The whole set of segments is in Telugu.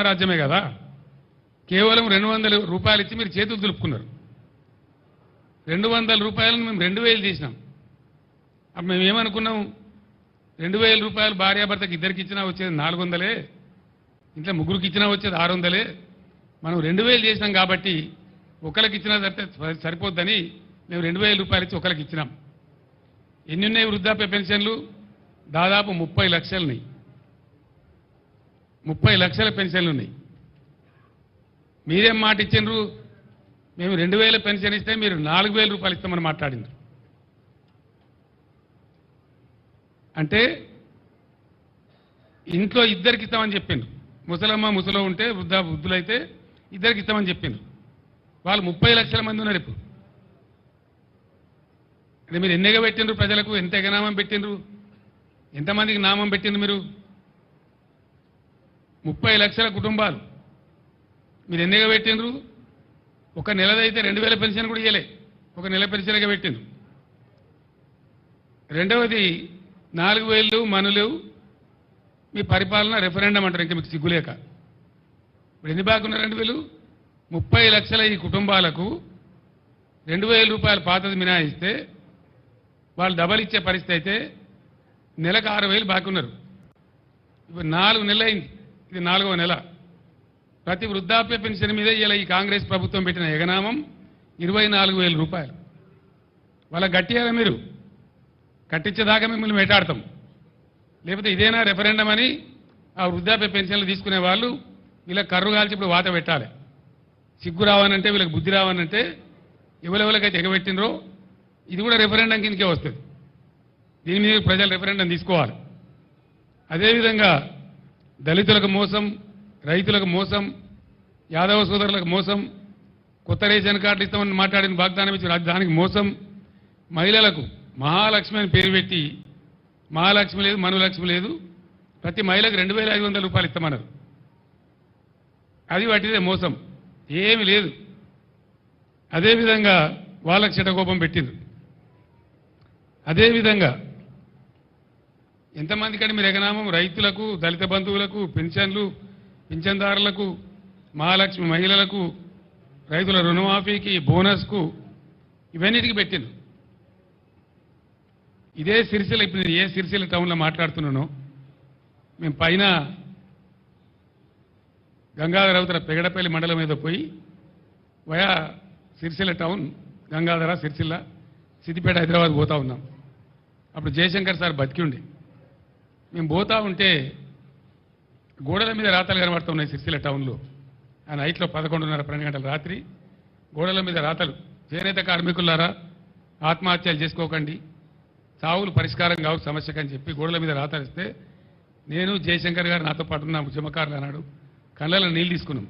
రాజ్యమే కదా కేవలం 200 రూపాయలు ఇచ్చి మీరు చేతులు దులుపుకున్నారు 200 రూపాయలను మేము 2000 చేసినాం అప్పుడు మేము ఏమనుకున్నాం 2000 రూపాయలు భార్యాభర్తకి ఇద్దరికి ఇచ్చినా వచ్చేది 400 ఇంట్లో ముగ్గురికి ఇచ్చినా వచ్చేది 600 మనం 2000 చేసినాం కాబట్టి ఒకరికి ఇచ్చినా సరిపోద్దని మేము 2000 రూపాయలు ఇచ్చి ఒకరికి ఇచ్చినాం ఎన్ని ఉన్నాయి వృద్ధాప్య పెన్షన్లు దాదాపు 30 లక్షలున్నాయి 30 లక్షల పెన్షన్లు ఉన్నాయి మీరేం మాట ఇచ్చిండ్రు మేము 2000 పెన్షన్ ఇస్తే మీరు 4000 రూపాయలు ఇస్తామని మాట్లాడిండ్రు అంటే ఇంట్లో ఇద్దరికి ఇస్తామని చెప్పిండ్రు ముసలమ్మ ముసలో ఉంటే వృద్ధులైతే ఇద్దరికి ఇస్తామని చెప్పిండ్రు వాళ్ళు 30 లక్షల మంది ఉన్నారు ఇప్పుడు అంటే మీరు ఎన్నిగా పెట్టిండ్రు ప్రజలకు ఎంత ఎగనామం పెట్టిండ్రు ఎంతమందికి నామం పెట్టిండ్రు మీరు 30 లక్షల కుటుంబాలు మీరు ఎన్నిగా పెట్టిండ్రు ఒక నెలదైతే 2000 పెన్షన్ కూడా ఇయ్యలే ఒక నెల పెన్షన్గా పెట్టిండ్రు రెండవది 4000 మనులు మీ పరిపాలన రెఫరెండం అంటారు ఇంకా మీకు సిగ్గులేక ఇప్పుడు ఎన్ని బాగున్నారండి వీళ్ళు 30 లక్షల ఈ కుటుంబాలకు 2000 రూపాయలు పాతది మినాయిస్తే వాళ్ళు డబల్ ఇచ్చే పరిస్థితి అయితే నెలకు 6000 బాకీ ఉన్నారు ఇప్పుడు 4 నెలలు అయింది ఇది 4వ నెల ప్రతి వృద్ధాప్య పెన్షన్ మీద ఇలా ఈ కాంగ్రెస్ ప్రభుత్వం పెట్టిన ఎగనామం 24000 రూపాయలు వాళ్ళ గట్టిగా మీరు కట్టించేదాకా మిమ్మల్ని వేటాడతాం లేకపోతే ఇదేనా రెఫరెండం అని ఆ వృద్ధాప్య పెన్షన్లు తీసుకునే వాళ్ళు వీళ్ళకి కర్రు కాల్చి ఇప్పుడు వాత పెట్టాలి సిగ్గు రావనంటే వీళ్ళకి బుద్ధి రావనంటే ఎవరెవరికైతే ఎగబెట్టినరో ఇది కూడా రెఫరెండం కిందకే వస్తుంది దీని మీద ప్రజలు రెఫరెండం తీసుకోవాలి అదేవిధంగా దళితులకు మోసం రైతులకు మోసం యాదవ సోదరులకు మోసం కొత్త రేషన్ కార్డులు ఇస్తామని మాట్లాడిన వాగ్దానం ఇచ్చిన దానికి మోసం మహిళలకు మహాలక్ష్మి అని పేరు పెట్టి మహాలక్ష్మి లేదు మనులక్ష్మి లేదు ప్రతి మహిళకు 2500 రూపాయలు ఇస్తామన్నారు అది వాటిదే మోసం ఏమి లేదు అదేవిధంగా వాళ్ళకి శటకోపం పెట్టింది అదేవిధంగా ఎంతమంది కంటే మీరు ఎగనామం రైతులకు దళిత బంధువులకు పెన్షన్లు పింఛన్దారులకు మహాలక్ష్మి మహిళలకు రైతుల రుణమాఫీకి బోనస్కు ఇవన్నిటికి పెట్టింది ఇదే సిరిసిల్ల ఇప్పుడు నేను ఏ సిరిసిల్ల టౌన్లో మాట్లాడుతున్నానో మేము పైన గంగాధర అవతల పెగడపల్లి మండలం మీద పోయి వయా సిరిసిల్ల టౌన్ గంగాధర సిరిసిల్ల సిద్దిపేట హైదరాబాద్ పోతా ఉన్నాం అప్పుడు జయశంకర్ సార్ బతికి ఉండే మేము పోతా ఉంటే గోడల మీద రాతలు కనబడుతున్నాయి సిరిసిల్ల టౌన్లో ఆ నైట్లో 11:30-12 గంటల రాత్రి గోడల మీద రాతలు చేనేత కార్మికులారా ఆత్మహత్యలు చేసుకోకండి సావులు పరిష్కారం కావు సమస్యకు అని చెప్పి గోడల మీద రాతలిస్తే నేను జయశంకర్ గారు నాతో పాటు ఉన్న ఉద్యమకారులు అన్నాడు కళ్ళలో నీళ్ళు తీసుకున్నాం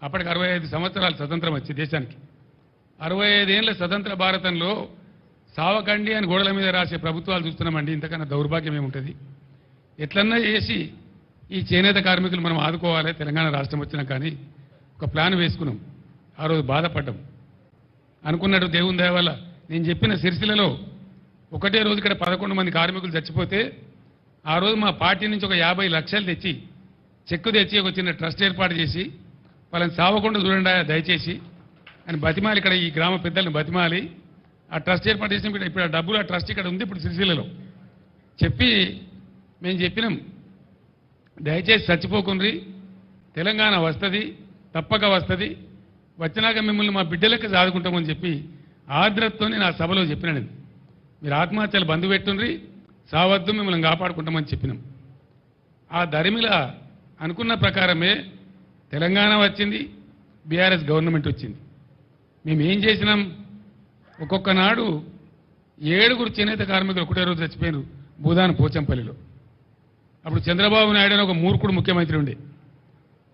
అప్పటికి 65 సంవత్సరాలు స్వతంత్రం వచ్చి దేశానికి 65 ఏళ్ల స్వతంత్ర భారతంలో సావకండి అని గోడల మీద రాసే ప్రభుత్వాలు చూస్తున్నామండి ఇంతకన్నా దౌర్భాగ్యం ఏముంటుంది ఎట్లన్నా చేసి ఈ చేనేత కార్మికులు మనం ఆదుకోవాలి తెలంగాణ రాష్ట్రం వచ్చినా కానీ ఒక ప్లాన్ వేసుకున్నాం ఆ రోజు బాధపడ్డాం అనుకున్నట్టు దేవుని దయ వల్ల నేను చెప్పిన సిరిసిల్లలో ఒకటే రోజు ఇక్కడ 11 మంది కార్మికులు చచ్చిపోతే ఆ రోజు మా పార్టీ నుంచి ఒక 50 లక్షలు తెచ్చి చెక్కు తెచ్చి ఒక చిన్న ట్రస్ట్ ఏర్పాటు చేసి వాళ్ళని సావకుండా చూడండి దయచేసి అని బతిమాలి ఇక్కడ ఈ గ్రామ పెద్దల్ని బతిమాలి ఆ ట్రస్ట్ ఏర్పాటు చేసిన ఇప్పుడు ఆ డబ్బులు ఆ ట్రస్ట్ ఇక్కడ ఉంది ఇప్పుడు సిరిసిల్లలో చెప్పి మేము చెప్పినాం దయచేసి చచ్చిపోకుండ్రి తెలంగాణ వస్తుంది తప్పక వస్తుంది వచ్చినాక మిమ్మల్ని మా బిడ్డలకి సాదుకుంటామని చెప్పి ఆర్ద్రతతో నా సభలో చెప్పినాను మీరు ఆత్మహత్యలు బంధు పెట్టుండ్రి సావద్దు మిమ్మల్ని కాపాడుకుంటామని చెప్పినాం ఆ దరిమిల అనుకున్న ప్రకారమే తెలంగాణ వచ్చింది బీఆర్ఎస్ గవర్నమెంట్ వచ్చింది మేము ఏం చేసినాం ఒక్కొక్క నాడు 7 చేనేత కార్మికులు ఒకటే రోజు చచ్చిపోయారు భూదాన పోచంపల్లిలో అప్పుడు చంద్రబాబు నాయుడు అని ఒక మూర్ఖుడు ముఖ్యమంత్రి ఉండే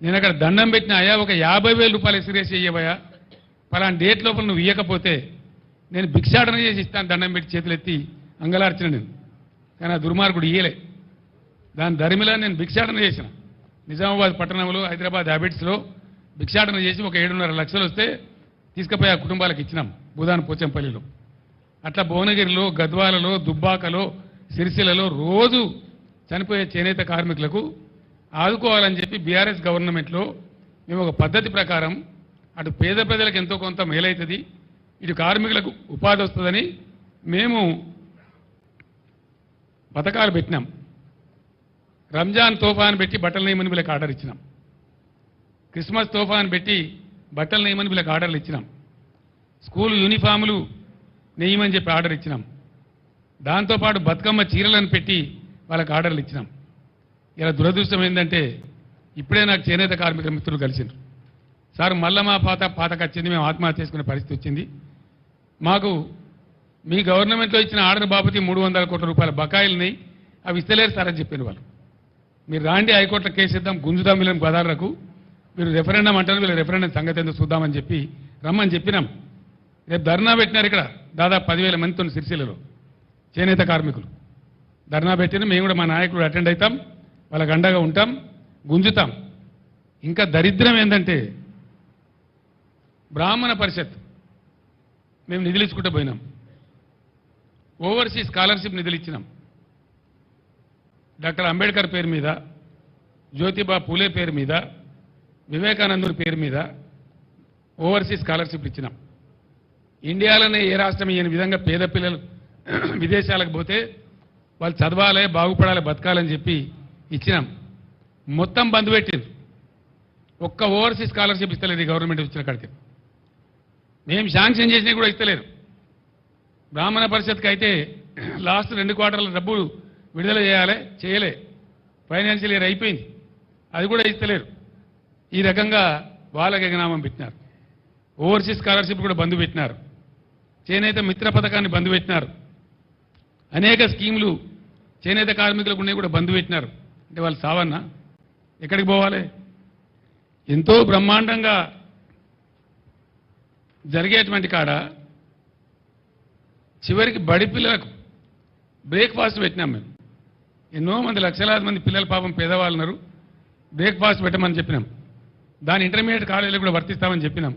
నేను అక్కడ దండం పెట్టిన అయ్యా ఒక 50,000 రూపాయలు ఎసిరేసి ఇయ్యవయ్యా పలానా డేట్ లోపల నువ్వు ఇయ్యకపోతే నేను భిక్షాటన చేసి ఇస్తాను దండం పెట్టి చేతులెత్తి అంగలార్చిన నేను కానీ ఆ దుర్మార్గుడు ఇయ్యలే దాని దరిమిలా నేను భిక్షాటన చేసిన నిజామాబాద్ పట్టణంలో హైదరాబాద్ హ్యాబిట్స్లో భిక్షాటన చేసి ఒక 7.5 లక్షలు వస్తే తీసుకుపోయి ఆ కుటుంబాలకు ఇచ్చినాం భూదాన పోచంపల్లిలో అట్లా భువనగిరిలో గద్వాలలో దుబ్బాకలో సిరిసిల్లలో రోజు చనిపోయే చేనేత కార్మికులకు ఆదుకోవాలని చెప్పి బీఆర్ఎస్ గవర్నమెంట్లో మేము ఒక పద్ధతి ప్రకారం అటు పేద ప్రజలకు ఎంతో కొంత మేలవుతుంది, ఇటు కార్మికులకు ఉపాధి వస్తుందని మేము పథకాలు పెట్టినాం. రంజాన్ తోఫాన్ పెట్టి బట్టలు నేయమని వీళ్ళకి ఆర్డర్ ఇచ్చినాం. క్రిస్మస్ తోఫాన్ పెట్టి బట్టలు నేయమని వీళ్ళకి ఆర్డర్లు ఇచ్చినాం. స్కూల్ యూనిఫాములు నేయమని చెప్పి ఆర్డర్ ఇచ్చినాం. దాంతోపాటు బతుకమ్మ చీరలను పెట్టి వాళ్ళకి ఆర్డర్లు ఇచ్చినాం. ఇలా దురదృష్టం ఏంటంటే ఇప్పుడే నాకు చేనేత కార్మికుల మిత్రులు కలిసిండ్రు. సార్ మళ్ళా మా పాతకు వచ్చింది, మేము ఆత్మహత్య చేసుకునే పరిస్థితి వచ్చింది. మాకు మీ గవర్నమెంట్లో ఇచ్చిన ఆర్డర్ బాబతి 300 కోట్ల రూపాయల బకాయిలని అవి ఇస్తలేరు సార్ అని చెప్పిన వాళ్ళు. మీరు రాండి హైకోర్టులో కేసు ఇద్దాం, గుంజుదాం వీళ్ళని గదాలకు, మీరు రెఫరెండం అంటారు, వీళ్ళ రెఫరెండం సంగతి ఎందుకు చూద్దామని చెప్పి రమ్మని చెప్పినాం. రేపు ధర్నా పెట్టినారు ఇక్కడ దాదాపు 10,000 మందితో సిరిసిల్లలో చేనేత కార్మికులు ధర్నా పెట్టిన. మేము కూడా మా నాయకుడు అటెండ్ అవుతాం, వాళ్ళకి అండగా ఉంటాం, గుంజుతాం. ఇంకా దరిద్రం ఏంటంటే బ్రాహ్మణ పరిషత్ మేము నిధులు ఇచ్చుకుంటూ పోయినాం. ఓవర్సీస్ స్కాలర్షిప్ నిధులు ఇచ్చినాం. డాక్టర్ అంబేద్కర్ పేరు మీద, జ్యోతిబా పూలే పేరు మీద, వివేకానందుని పేరు మీద ఓవర్సీస్ స్కాలర్షిప్ ఇచ్చినాం. ఇండియాలోనే ఏ రాష్ట్రం ఇయ్యని విధంగా పేద పిల్లలు విదేశాలకు పోతే వాళ్ళు చదవాలి, బాగుపడాలి, బతకాలని చెప్పి ఇచ్చినాం. మొత్తం బంద్ పెట్టింది. ఒక్క ఓవర్సీస్ స్కాలర్షిప్ ఇస్తలేదు ఈ గవర్నమెంట్ ఇచ్చిన కాడికి. మేము శాంక్షన్ చేసినా కూడా ఇస్తలేరు. బ్రాహ్మణ పరిషత్కి అయితే లాస్ట్ 2 క్వార్టర్ల డబ్బులు విడుదల చేయలే. ఫైనాన్షియల్ ఇయర్ అయిపోయింది, అది కూడా ఇస్తలేరు. ఈ రకంగా వాళ్ళకి ఎగనామం పెట్టినారు. ఓవర్సీస్ స్కాలర్షిప్ కూడా బంద్ పెట్టినారు. చేనేత మిత్ర పథకాన్ని బంద్ పెట్టినారు. అనేక స్కీములు చేనేత కార్మికులకు ఉన్నాయి కూడా బంద్ పెట్టినారు. అంటే వాళ్ళు సావన్నా ఎక్కడికి పోవాలి? ఎంతో బ్రహ్మాండంగా జరిగేటువంటి కాడ చివరికి బడి పిల్లలకు బ్రేక్ఫాస్ట్ పెట్టినాం. మేము ఎన్నో మంది లక్షలాది మంది పిల్లలు పాపం పేదవాళ్ళు ఉన్నారు, బ్రేక్ఫాస్ట్ పెట్టమని చెప్పినాం. దాని ఇంటర్మీడియట్ కాలేజీలో కూడా వర్తిస్తామని చెప్పినాం.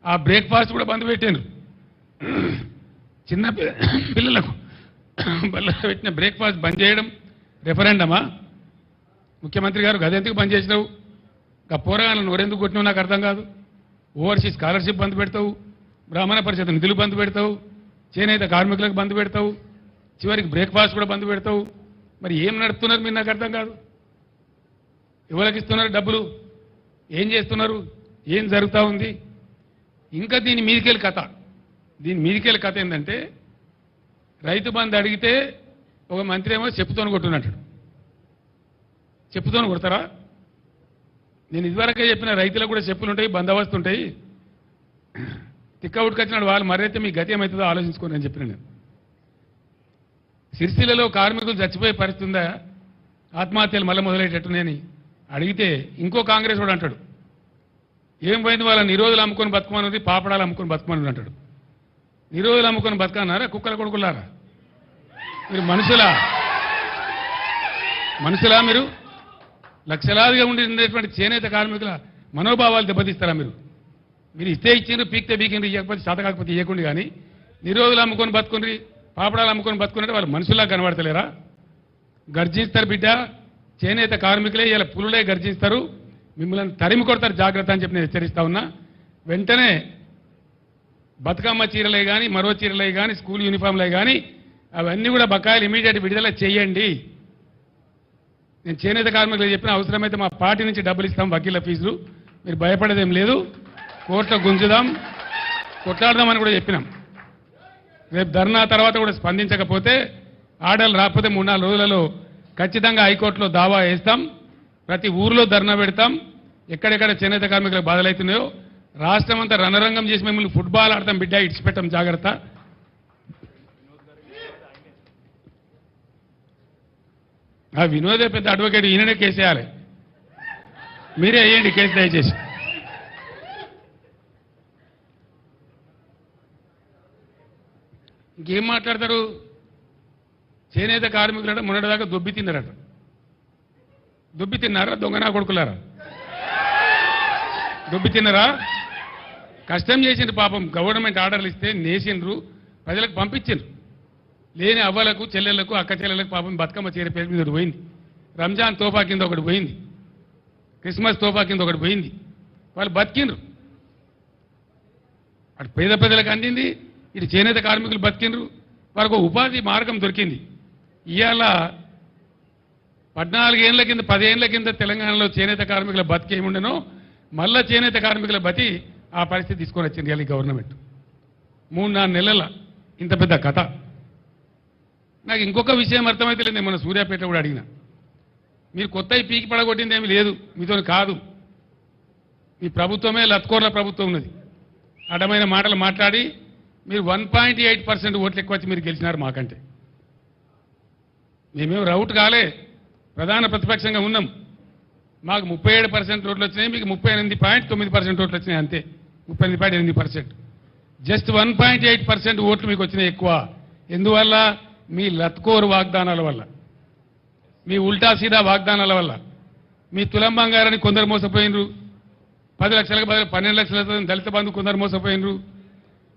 ఆ బ్రేక్ఫాస్ట్ కూడా బంద్ పెట్టారు. చిన్న పిల్లలకు బల్ల పెట్టిన బ్రేక్ఫాస్ట్ బంద్ చేయడం రెఫరెండమా? ముఖ్యమంత్రి గారు గదెందుకు బంద్ చేసినావు? ఇంకా పోరగాళ్ళను నోరెందుకు కొట్టినావు నాకు అర్థం కాదు. ఓవర్సీస్ స్కాలర్షిప్ బంద్ పెడతావు, బ్రాహ్మణ పరిషత్ నిధులు బంద్ పెడతావు, చేనేత కార్మికులకు బంద్ పెడతావు, చివరికి బ్రేక్ఫాస్ట్ కూడా బంద్ పెడతావు. మరి ఏం నడుపుతున్నారు మీరు నాకు అర్థం కాదు. ఎవరికి ఇస్తున్నారు డబ్బులు? ఏం చేస్తున్నారు? ఏం జరుగుతూ ఉంది? ఇంకా దీని మీదికెళ్ళి కథ ఏంటంటే రైతు బంధు అడిగితే ఒక మంత్రి ఏమో చెప్పుతోని కొట్టున్నట్టు. చెప్పుతోని కొడతారా? నేను ఇదివరకే చెప్పిన రైతులకు కూడా చెప్పులు ఉంటాయి, బందోబస్తు ఉంటాయి. తిక్క ఉట్టుకొచ్చినాడు వాళ్ళు మరైతే మీ గతి ఏమవుతుందో ఆలోచించుకోండి అని చెప్పిన నేను. సిరిసిల్లలో కార్మికులు చచ్చిపోయే పరిస్థితి ఉందా? ఆత్మహత్యలు మళ్ళీ మొదలయ్యేటట్టునేని అడిగితే ఇంకో కాంగ్రెస్ వాడు అంటాడు, ఏం పోయింది వాళ్ళ నిరోధులు అమ్ముకొని బతుకమన్నది, పాపడాలు అమ్ముకొని బతుకమని అంటాడు. నిరోధులు అమ్ముకొని బతకన్నారా? కుక్కల కొడుకులారా మీరు? మనుషులా మీరు? లక్షలాదిగా ఉండేటువంటి చేనేత కార్మికుల మనోభావాలు దెబ్బతీస్తారా మీరు? మీరు ఇస్తే ఇచ్చిండ్రు, పీక్తే బీకిండ్రు, ఇవ్వకపోతే చేత కాకపోతే ఇవ్వకుండా. కానీ నిరోధులు అమ్ముకొని బతుకుని, పాపడాలు అమ్ముకొని బతుకున్నట్టు వాళ్ళు మనుషులా కనబడతలేరా? గర్జిస్తారు బిడ్డ, చేనేత కార్మికులే ఇలా పులులే గర్జిస్తారు, మిమ్మల్ని తరిమి కొడతారు, జాగ్రత్త అని చెప్పి నేను హెచ్చరిస్తా ఉన్నా. వెంటనే బతుకమ్మ చీరలే కానీ, మరో చీరలే కానీ, స్కూల్ యూనిఫామ్లే కానీ అవన్నీ కూడా బకాయిలు ఇమీడియట్ విడుదల చేయండి. నేను చేనేత కార్మికులకు చెప్పిన అవసరమైతే మా పార్టీ నుంచి డబ్బులు ఇస్తాం, వకీల ఫీజులు, మీరు భయపడేదేం లేదు, కోర్టులో గుంజుదాం, కొట్లాడదామని కూడా చెప్పినాం. రేపు ధర్నా తర్వాత కూడా స్పందించకపోతే, ఆర్డర్లు రాకపోతే 3-4 రోజులలో ఖచ్చితంగా హైకోర్టులో దావా వేస్తాం. ప్రతి ఊర్లో ధర్నా పెడతాం. ఎక్కడెక్కడ చేనేత కార్మికులకు బాధలవుతున్నాయో రాష్ట్రం అంతా రణరంగం చేసి మిమ్మల్ని ఫుట్బాల్ ఆడతాం బిడ్డ, ఇడిచిపెట్టాం, జాగ్రత్త. ఆ వినోదే పెద్ద అడ్వకేట్, ఈయననే కేసేయాలి. మీరే వేయండి కేసు దయచేసి. ఇంకేం మాట్లాడతారు? చేనేత కార్మికులట మొన్నటిదాకా దొబ్బి తిన్నారట. దొబ్బి తిన్నారా? దొంగనా కొడుకులారా? దొబ్బి తిన్నారా? కష్టం చేసిండ్రు పాపం. గవర్నమెంట్ ఆర్డర్లు ఇస్తే నేసిండ్రు, ప్రజలకు పంపించిండ్రు. లేని అవ్వలకు, చెల్లెళ్లకు, అక్క చెల్లెలకు పాపం బతుకమ్మ చీర పేరు మీద ఒకటి పోయింది, రంజాన్ తోఫా కింద ఒకటి పోయింది, క్రిస్మస్ తోఫా కింద ఒకటి పోయింది. వాళ్ళు బతికిండ్రు. అటు పేద ప్రజలకు అందింది, ఇటు చేనేత కార్మికులు బతికిండ్రు, వారికి ఉపాధి మార్గం దొరికింది. ఇవాళ 14 ఏళ్ల కింద 10 ఏళ్ల కింద తెలంగాణలో చేనేత కార్మికుల బతికి ఏముండనో మళ్ళా చేనేత కార్మికుల బతి ఆ పరిస్థితి తీసుకొని వచ్చింది ఇవాళ గవర్నమెంట్. 3-4 నెలల ఇంత పెద్ద కథ. నాకు ఇంకొక విషయం అర్థమైతే లేదు. మన సూర్యాపేట కూడా అడిగిన, మీరు కొత్త పీకి పడగొట్టింది ఏమీ లేదు, మీతో కాదు. మీ ప్రభుత్వమే లత్కోర్ల ప్రభుత్వం ఉన్నది. అడ్డమైన మాటలు మాట్లాడి మీరు 1.8% ఓట్లు ఎక్కువ వచ్చి మీరు గెలిచినారు మాకంటే. మేమేం రౌట్ కాలే, ప్రధాన ప్రతిపక్షంగా ఉన్నాం. మాకు 37% ఓట్లు వచ్చినాయి, మీకు 38.9% ఓట్లు వచ్చినాయి, అంతే. 38.8%. జస్ట్ 1.8% ఓట్లు మీకు వచ్చినాయి ఎక్కువ. ఎందువల్ల? మీ లత్కోరు వాగ్దానాల వల్ల, మీ ఉల్టా సీదా వాగ్దానాల వల్ల. మీ తులం బంగారాన్ని కొందరు మోసపోయినరు, 10 లక్షలకు బదులు 12 లక్షల దళిత బంధు కొందరు మోసపోయినరు,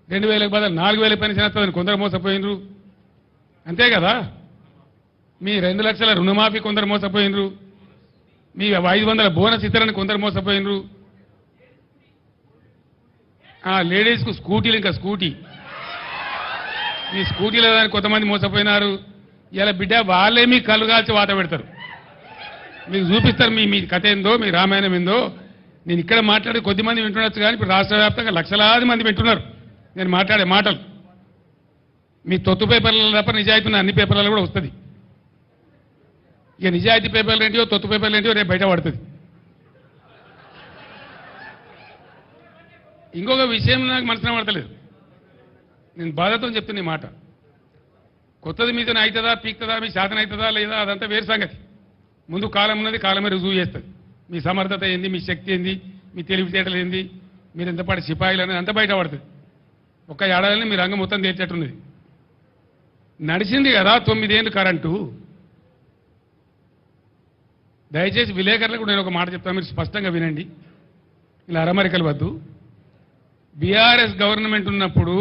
2000లకు బదులు 4000 పెన్షన్ వస్తుందని కొందరు మోసపోయినరు, అంతే కదా. మీ 2 లక్షల రుణమాఫీ కొందరు మోసపోయినరు, మీ 500 బోనస్ ఇతరని కొందరు మోసపోయినరు, లేడీస్కు స్కూటీలు, ఇంకా స్కూటీ, మీ స్కూటీలో దాన్ని కొంతమంది మోసపోయినారు. ఇలా బిడ్డ వాళ్ళే మీ కళ్ళు కాల్చి వాత పెడతారు, మీకు చూపిస్తారు మీ కథ ఏందో, మీ రామాయణం ఏందో. నేను ఇక్కడ మాట్లాడే కొద్దిమంది వింటుండొచ్చు, కానీ ఇప్పుడు రాష్ట్ర వ్యాప్తంగా లక్షలాది మంది వింటున్నారు నేను మాట్లాడే మాటలు. మీ తొత్తు పేపర్లలో తప్ప నిజాయితీ ఉన్న అన్ని పేపర్లలో కూడా వస్తుంది. ఇక నిజాయితీ పేపర్లు ఏంటియో తొత్తు పేపర్లు ఏంటియో రేపు బయట పడుతుంది. ఇంకొక విషయం నాకు మనసున పడతలేదు, నేను బాధతో చెప్తున్న ఈ మాట. కొత్తది మీతో అవుతుందా పీక్తుందా, మీ శాతం అవుతుందా లేదా, అదంతా వేరు సంగతి. ముందు కాలం ఉన్నది, కాలమే రుజువు చేస్తుంది. మీ సమర్థత ఏంది, మీ శక్తి ఏంది, మీ తెలివితేటలు ఏంది, మీరు ఎంతపాటి సిపాయిలు అనేది అంతా బయట పడుతుంది. ఒక్క ఏడాదిని మీ రంగం మొత్తం తేల్చేట్టున్నది. నడిచింది కదా 9 ఏళ్ళు కరెంటు. దయచేసి విలేకరులకు నేను ఒక మాట చెప్తాను, మీరు స్పష్టంగా వినండి, ఇలా అరమరికలు వద్దు. బీఆర్ఎస్ గవర్నమెంట్ ఉన్నప్పుడు